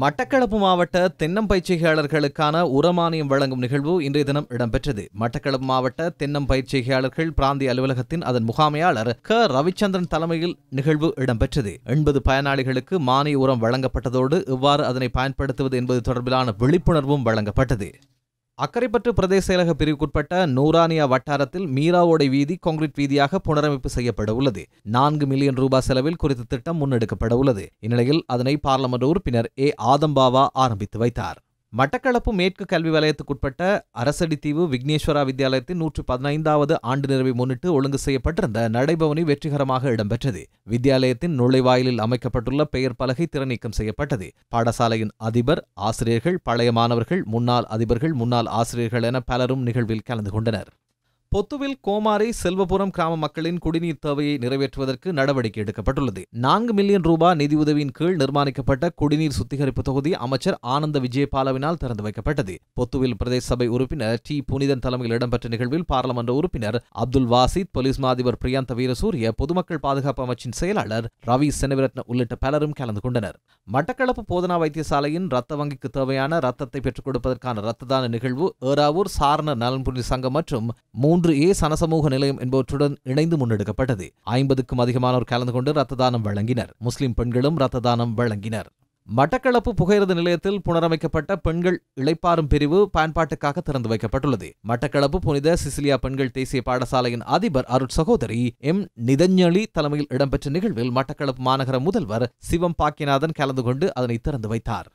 மட்டக்களப்பு மாவட்ட தென்னம்பயிற்சிகையாளர்களுக்கான உரமானியம் வழங்கும் நிகழ்வு இன்றைய தினம் இடம்பெற்றது. மட்டக்களப்பு மாவட்ட தென்னம்பயிற்சிகையாளர்கள் பிராந்திய அலுவலகத்தின் அதன் முகாமையாளர் க. ரவிச்சந்திரன் தலைமையில் நிகழ்வு இடம்பெற்றது. 80 பயனாளிகளுக்கு மானிய உரம் வழங்கப்பட்டதோடு எவ்வாறு அதனை பயன்படுத்துவது என்பது தொடர்பிலான விழிப்புணர்வும் வழங்கப்பட்டது. அக்கரைப்பற்று பிரதேச செயலக பிரிவுக்குட்பட்ட நூரானியா வட்டாரத்தில் மீராவோடை வீதி கான்கிரீட் வீதியாக புனரமைப்பு செய்யப்பட உள்ளது. 4 மில்லியன் ரூபாய் செலவில் குறித்த திட்டம் முன்னெடுக்கப்பட உள்ளது. இந்நிலையில் அதனை பார்லமென்ட் உறுப்பினர் ஏ. ஆதம்பாவா ஆரம்பித்து வைத்தார். மட்டக்களப்பு மேற்கு கல்வி வலயத்துக்குட்பட்ட அரசடித்தீவு விக்னேஸ்வரா வித்தியாலயத்தின் 115வது ஆண்டு நிறைவை முன்னிட்டு ஒழுங்கு செய்யப்பட்டிருந்த நடைபவனி வெற்றிகரமாக இடம்பெற்றது. வித்தியாலயத்தின் நுழைவாயிலில் அமைக்கப்பட்டுள்ள பெயர் பலகை திறநீக்கம் செய்யப்பட்டது. பாடசாலையின் அதிபர், ஆசிரியர்கள், பழைய மாணவர்கள், முன்னாள் அதிபர்கள், முன்னாள் ஆசிரியர்கள் என பலரும் நிகழ்வில் கலந்து கொண்டனர். பொத்துவில் கோமாரி செல்வபுரம் கிராம மக்களின் குடிநீர் தேவையை நிறைவேற்றுவதற்கு நடவடிக்கை எடுக்கப்பட்டுள்ளது. 4 மில்லியன் ரூபாய் நிதியுதவியின் கீழ் நிர்மாணிக்கப்பட்ட குடிநீர் சுத்திகரிப்பு தொகுதி அமைச்சர் ஆனந்த விஜயபாலவினால் திறந்து வைக்கப்பட்டது. பொத்துவில் பிரதேச சபை உறுப்பினர் டி. புனிதன் தலைமையில் இடம்பெற்ற நிகழ்வில் பார்லமென்ட் உறுப்பினர் அப்துல் வாசித், போலீஸ் மா அதிபர் பிரியந்த வீரசூரிய, பொதுமக்கள் பாதுகாப்பு அமைச்சின் செயலாளர் ரவி செனவிரத்ன உள்ளிட்ட பலரும் கலந்து கொண்டனர். மட்டக்களப்பு போதனா வைத்தியசாலையின் ரத்த வங்கிக்கு தேவையான ரத்தத்தை பெற்றுக் கொடுப்பதற்கான ரத்ததான நிகழ்வு ஏறாவூர் சாரணர் நலன்புரி சங்கம் மற்றும் 3A சனசமூக நிலையம் என்பவற்றுடன் இணைந்து முன்னெடுக்கப்பட்டது. 50க்கும் அதிகமானோர் கலந்து கொண்டு ரத்ததானம் வழங்கினர். முஸ்லிம் பெண்களும் ரத்ததானம் வழங்கினர். மட்டக்களப்பு புகையிரத நிலையத்தில் புனரமைக்கப்பட்ட பெண்கள் இளைப்பாறும் பிரிவு பயன்பாட்டுக்காக திறந்து வைக்கப்பட்டுள்ளது. மட்டக்களப்பு புனித சிசிலியா பெண்கள் தேசிய பாடசாலையின் அதிபர் அருட்சகோதரி எம். நிதஞ்சலி தலைமையில் இடம்பெற்ற நிகழ்வில் மட்டக்களப்பு மாநகர முதல்வர் சிவம் பாக்கியநாதன் கலந்து கொண்டு அதனை திறந்து வைத்தார்.